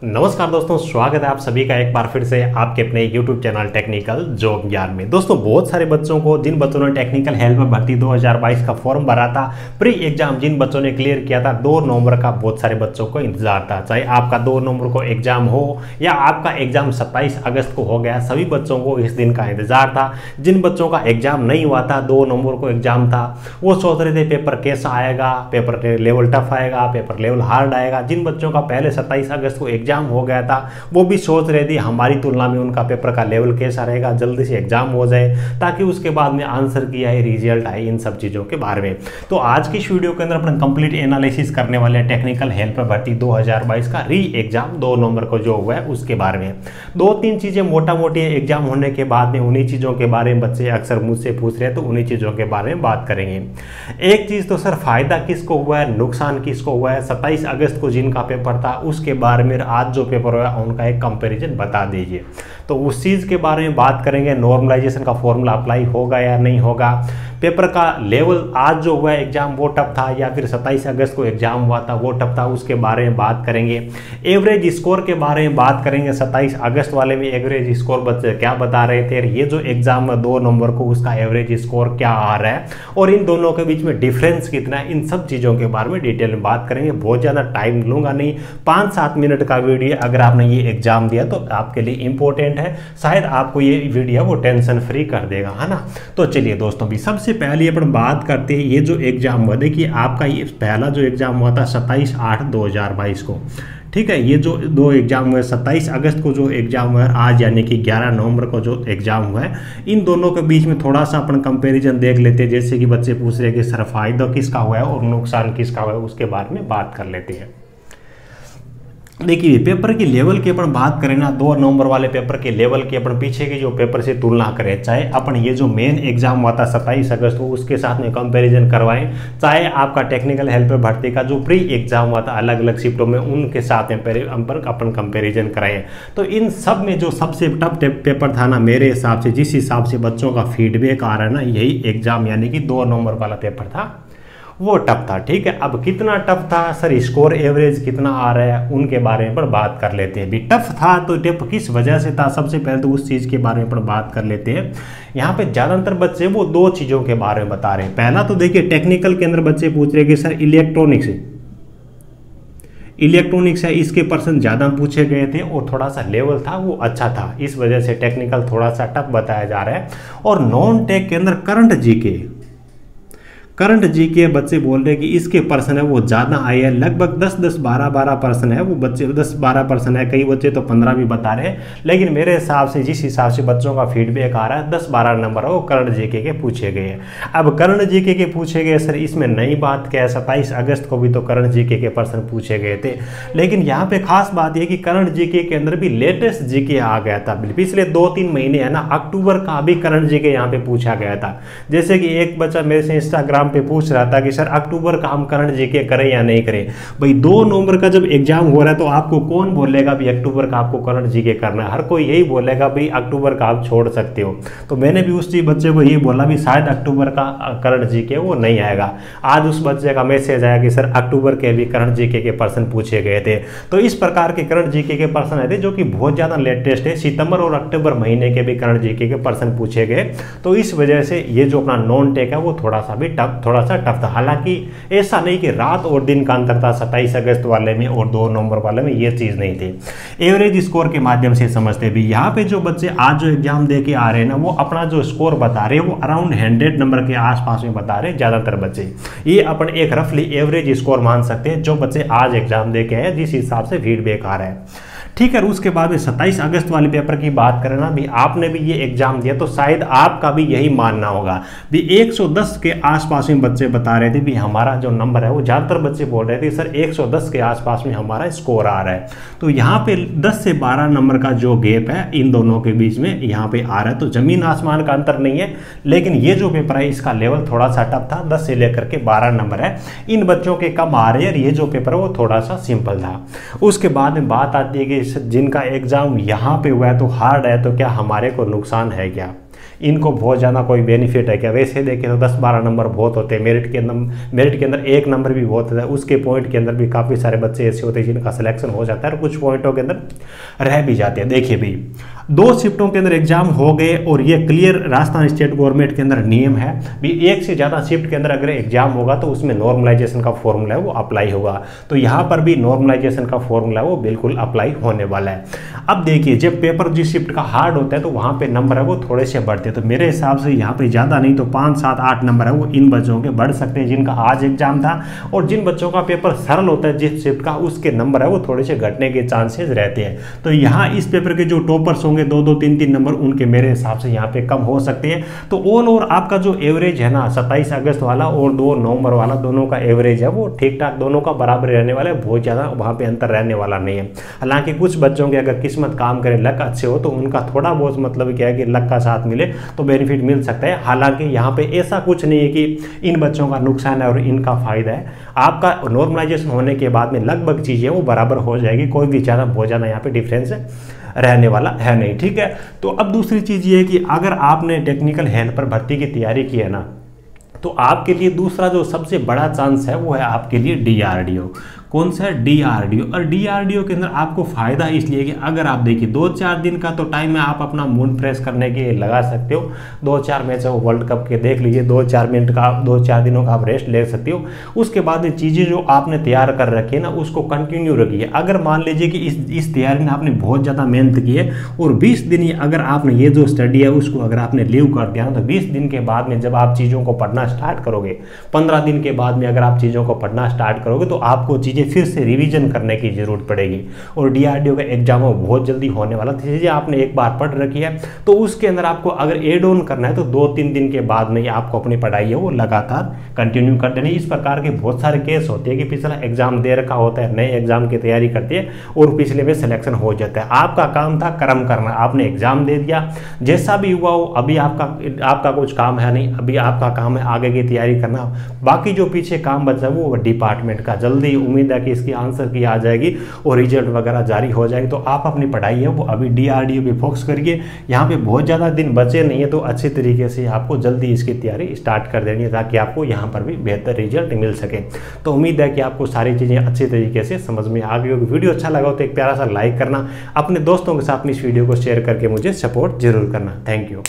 नमस्कार दोस्तों, स्वागत है आप सभी का एक बार फिर से आपके अपने YouTube चैनल टेक्निकल जॉब ज्ञान में। दोस्तों, बहुत सारे बच्चों को, जिन बच्चों ने टेक्निकल हेल्प भर्ती 2022 का फॉर्म भरा था, प्री एग्जाम जिन बच्चों ने क्लियर किया था, 2 नवंबर का बहुत सारे बच्चों को इंतजार था। चाहे आपका 2 नवंबर को एग्जाम हो या आपका एग्जाम 27 अगस्त को हो गया, सभी बच्चों को इस दिन का इंतजार था। जिन बच्चों का एग्जाम नहीं हुआ था, 2 नवंबर को एग्जाम था, वो सोच रहे थे पेपर कैसा आएगा, पेपर लेवल टफ आएगा, पेपर लेवल हार्ड आएगा। जिन बच्चों का पहले 27 अगस्त को एग्जाम हो गया था, वो भी सोच रहे थे हमारी तुलना में उनका पेपर का लेवल कैसा रहेगा, जल्दी से एग्जाम हो जाए ताकि उसके बाद में आंसर की आए, रिजल्ट आए, इन सब चीज़ों के बारे में। तो आज की इस वीडियो के अंदर अपन कंप्लीट एनालिसिस करने वाले हैं टेक्निकल हेल्प भर्ती 2022 का री एग्जाम 2 नवंबर को जो हुआ है उसके बारे में। 2-3 चीज़ें मोटा मोटी एग्जाम होने के बाद में उन्हीं चीज़ों के बारे में बच्चे अक्सर मुझसे पूछ रहे हैं, तो उन्हीं चीज़ों के बारे में बात करेंगे। एक चीज़ तो सर, फायदा किसको हुआ है, नुकसान किसको हुआ है, 27 अगस्त को जिनका पेपर था उसके बारे में आज जो पेपर हुआ उनका एक कंपैरिजन बता दीजिए। तो उस चीज़ के बारे में बात करेंगे। नॉर्मलाइजेशन का फॉर्मूला अप्लाई होगा या नहीं होगा, पेपर का लेवल आज जो हुआ है एग्जाम वो टफ था या फिर 27 अगस्त को एग्जाम हुआ था वो टफ था, उसके बारे में बात करेंगे। एवरेज स्कोर के बारे में बात करेंगे। 27 अगस्त वाले में एवरेज स्कोर बच्चे क्या बता रहे थे, ये जो एग्जाम है 2 नवंबर को उसका एवरेज स्कोर क्या आ रहा है और इन दोनों के बीच में डिफरेंस कितना है, इन सब चीज़ों के बारे में डिटेल में बात करेंगे। बहुत ज़्यादा टाइम लूँगा नहीं, 5-7 मिनट का वीडियो। अगर आपने ये एग्जाम दिया तो आपके लिए इंपॉर्टेंट है, शायद आपको ये वीडियो वो टेंशन फ्री कर देगा, है ना। तो चलिए दोस्तों, भी सबसे पहले अपन बात करते हैं ये जो एग्जाम हुआ। देखिए आपका ये पहला जो एग्जाम हुआ था 27/8/2022 को, ठीक है। ये जो 2 एग्जाम हुए, 27 अगस्त को जो एग्जाम हुआ है आज, यानी कि 11 नवंबर को जो एग्जाम हुआ है, इन दोनों के बीच में थोड़ा सा अपन कंपैरिजन देख लेते हैं। जैसे कि बच्चे पूछ रहे हैं कि सर फायदा किसका हुआ है और नुकसान किसका हुआ है, उसके बारे में बात कर लेते हैं। देखिए पेपर की लेवल की अपन बात करें ना, 2 नवंबर वाले पेपर के लेवल की अपन पीछे के जो पेपर से तुलना करें, चाहे अपन ये जो मेन एग्जाम हुआ था 27 अगस्त को उसके साथ में कंपैरिजन करवाएं, चाहे आपका टेक्निकल हेल्प भर्ती का जो प्री एग्जाम हुआ था अलग अलग शिफ्टों में उनके साथ में अपन कंपैरिजन कराएं। तो इन सब में जो सबसे टफ पेपर था ना, मेरे हिसाब से, जिस हिसाब से बच्चों का फीडबैक आ रहा है ना, यही एग्जाम यानी कि 2 नवंबर वाला पेपर था, वो टफ था, ठीक है। अब कितना टफ था सर, स्कोर एवरेज कितना आ रहा है, उनके बारे में पर बात कर लेते हैं। भी टफ था तो टफ किस वजह से था, सबसे पहले तो उस चीज़ के बारे में पर बात कर लेते हैं। यहाँ पे ज़्यादातर बच्चे वो 2 चीज़ों के बारे में बता रहे हैं। पहला तो देखिए टेक्निकल के अंदर बच्चे पूछ रहे हैं कि सर इलेक्ट्रॉनिक्स है, इसके पर्सन ज़्यादा पूछे गए थे और थोड़ा सा लेवल था वो अच्छा था, इस वजह से टेक्निकल थोड़ा सा टफ बताया जा रहा है। और नॉन टेक के अंदर करंट जीके बच्चे बोल रहे हैं कि इसके पर्सन है वो ज़्यादा आए हैं, लगभग 10-12 पर्सन है वो बच्चे, 10-12 पर्सन है, कई बच्चे तो 15 भी बता रहे हैं। लेकिन मेरे हिसाब से, जिस हिसाब से बच्चों का फीडबैक आ रहा है, 10-12 नंबर है वो करंट जीके के पूछे गए हैं। अब करंट जीके के पूछे गए सर, इसमें नई बात क्या है, 27 अगस्त को भी तो करंट जीके के पर्सन पूछे गए थे, लेकिन यहाँ पे खास बात यह कि करंट जीके के अंदर भी लेटेस्ट जीके आ गया था। पिछले 2-3 महीने है ना, अक्टूबर का भी करंट जीके यहाँ पे पूछा गया था। जैसे कि एक बच्चा मेरे से इंस्टाग्राम पे पूछ रहा था कि सर अक्टूबर का हम करंट जीके करें या नहीं करें। भाई 2 नवंबर का जब एग्जाम हो रहा है तो आपको कौन बोलेगा भी अक्टूबर का आपको करंट जीके करना है, हर कोई यही बोलेगा भाई अक्टूबर का आप छोड़ सकते हो। तो मैंने भी उस चीज बच्चे को यही बोला भी शायद अक्टूबर का करंट जीके वो नहीं आएगा। आज उस बच्चे का मैसेज आया कि सर अक्टूबर के भी करंट जीके के पर्सन पूछे गए थे। तो इस प्रकार के करंट जीके के पर्सन आए थे जो कि बहुत ज्यादा लेटेस्ट है, सितंबर और अक्टूबर महीने के भी करंट जीके के पर्सन पूछे गए। तो इस वजह से ये जो अपना नॉन टेक है वो थोड़ा सा टफ था। हालांकि ऐसा नहीं कि रात और दिन का अंतर था 27 अगस्त वाले में और 2 नवंबर वाले में, ये चीज नहीं थी। एवरेज स्कोर के माध्यम से समझते भी, यहाँ पे जो बच्चे आज जो एग्जाम दे के आ रहे हैं ना, वो अपना जो स्कोर बता रहे हैं वो अराउंड 100 नंबर के आसपास में बता रहे हैं ज्यादातर बच्चे। ये अपन एक रफली एवरेज स्कोर मान सकते हैं जो बच्चे आज एग्जाम दे के आए, जिस हिसाब से फीडबैक आ रहा है, ठीक है। उसके बाद में 27 अगस्त वाले पेपर की बात करें ना, भी आपने भी ये एग्जाम दिया तो शायद आपका भी यही मानना होगा भी 110 के आसपास में बच्चे बता रहे थे भी हमारा जो नंबर है वो, ज़्यादातर बच्चे बोल रहे थे सर 110 के आसपास में हमारा स्कोर आ रहा है। तो यहाँ पे 10 से 12 नंबर का जो गैप है इन दोनों के बीच में यहाँ पे आ रहा है। तो जमीन आसमान का अंतर नहीं है, लेकिन ये जो पेपर है इसका लेवल थोड़ा सा टफ था, 10 से लेकर के 12 नंबर है इन बच्चों के कम आ रहे हैं, और ये जो पेपर है वो थोड़ा सा सिंपल था। उसके बाद में बात आती है कि जिनका एग्जाम यहाँ पे हुआ है तो हार्ड है, तो क्या हमारे को नुकसान है क्या, इनको बहुत ज़्यादा कोई बेनिफिट है क्या? वैसे देखें तो 10-12 नंबर बहुत होते हैं, मेरिट के अंदर 1 नंबर भी बहुत होता है, उसके पॉइंट के अंदर भी काफ़ी सारे बच्चे ऐसे होते हैं जिनका सिलेक्शन हो जाता है और कुछ पॉइंटों के अंदर रह भी जाते हैं। देखिए भाई, 2 शिफ्टों के अंदर एग्जाम हो गए और ये क्लियर राजस्थान स्टेट गवर्नमेंट के अंदर नियम है भी, एक से ज़्यादा शिफ्ट के अंदर अगर एग्जाम होगा तो उसमें नॉर्मलाइजेशन का फॉर्मूला है वो अप्लाई होगा। तो यहाँ पर भी नॉर्मलाइजेशन का फॉर्मूला है वो बिल्कुल अप्लाई होने वाला है। अब देखिए, जब पेपर जिस शिफ्ट का हार्ड होता है तो वहाँ पे नंबर है वो थोड़े से बढ़ते हैं। तो मेरे हिसाब से यहाँ पे ज़्यादा नहीं तो 5, 7, 8 नंबर है वो इन बच्चों के बढ़ सकते हैं जिनका आज एग्जाम था। और जिन बच्चों का पेपर सरल होता है जिस शिफ्ट का, उसके नंबर है वो थोड़े से घटने के चांसेस रहते हैं। तो यहाँ इस पेपर के जो टॉपर्स होंगे 2-2, 3-3 नंबर, उनके मेरे हिसाब से यहाँ पे कम हो सकते हैं। तो ऑल ओवर आपका जो एवरेज है ना 27 अगस्त वाला और 2 नवंबर वाला, दोनों का एवरेज है वो ठीक ठाक दोनों का बराबर रहने वाला है, बहुत ज़्यादा वहाँ पे अंतर रहने वाला नहीं है। हालांकि कुछ बच्चों के अगर किस्मत काम करे, लक अच्छे हो, तो उनका थोड़ा बहुत मतलब क्या है कि लक का साथ मिले तो बेनिफिट मिल सकता है। हालांकि यहाँ पे ऐसा कुछ नहीं है कि इन बच्चों का नुकसान है और इनका फायदा है। आपका नॉर्मलाइजेशन होने के बाद में लगभग चीज़ें वो बराबर हो जाएगी, कोई भी ज़्यादा बहुत ज़्यादा यहाँ पे डिफरेंस रहने वाला है नहीं, ठीक है। तो अब दूसरी चीज़ ये है कि अगर आपने टेक्निकल हेल्पर भर्ती की तैयारी की है ना, तो आपके लिए दूसरा जो सबसे बड़ा चांस है वो है आपके लिए DRDO। कौन सा है? DRDO। और DRDO के अंदर आपको फ़ायदा इसलिए कि अगर आप देखिए 2-4 दिन का तो टाइम है, आप अपना मूड फ्रेश करने के लिए लगा सकते हो। 2-4 मैच है वर्ल्ड कप के देख लीजिए, 2-4 मिनट का 2-4 दिनों का आप रेस्ट ले सकते हो। उसके बाद चीज़ें जो आपने तैयार कर रखी है ना उसको कंटिन्यू रखिए। अगर मान लीजिए कि इस तैयारी में आपने बहुत ज़्यादा मेहनत की है और 20 दिन अगर आपने ये जो स्टडी है उसको अगर आपने लीव कर दिया ना, तो 20 दिन के बाद में जब आप चीज़ों को पढ़ना स्टार्ट करोगे, 15 दिन के बाद में अगर आप चीज़ों को पढ़ना स्टार्ट करोगे तो आपको चीज़ें फिर से रिवीजन करने की जरूरत पड़ेगी। और DRDO का एग्जाम बहुत जल्दी होने वाला, चीज़ें आपने एक बार पढ़ रखी है तो उसके अंदर आपको अगर एड ऑन करना है तो 2-3 दिन के बाद में आपको अपनी पढ़ाई है वो लगातार कंटिन्यू कर देनी। इस प्रकार के बहुत सारे केस होते हैं कि पिछला एग्जाम दे रखा होता है, नए एग्जाम की तैयारी करते हैं और पिछले में सिलेक्शन हो जाता है। आपका काम था कर्म करना, आपने एग्जाम दे दिया, जैसा भी हुआ हो, अभी आपका कुछ काम है नहीं, अभी आपका काम है आगे की तैयारी करना। बाकी जो पीछे काम बचा है वो डिपार्टमेंट का, जल्दी उम्मीद है कि इसकी आंसर की आ जाएगी और रिजल्ट वगैरह जारी हो जाएगी। तो आप अपनी पढ़ाई है वो अभी DRDO पे फोकस करिए। यहाँ पे बहुत ज़्यादा दिन बचे नहीं है तो अच्छे तरीके से आपको जल्दी इसकी तैयारी स्टार्ट कर देनी है ताकि आपको यहाँ पर भी बेहतर रिजल्ट मिल सके। तो उम्मीद है कि आपको सारी चीज़ें अच्छे तरीके से समझ में आ गई होगी। वीडियो अच्छा लगा हो तो एक प्यारा सा लाइक करना, अपने दोस्तों के साथ इस वीडियो को शेयर करके मुझे सपोर्ट जरूर करना। Thank you.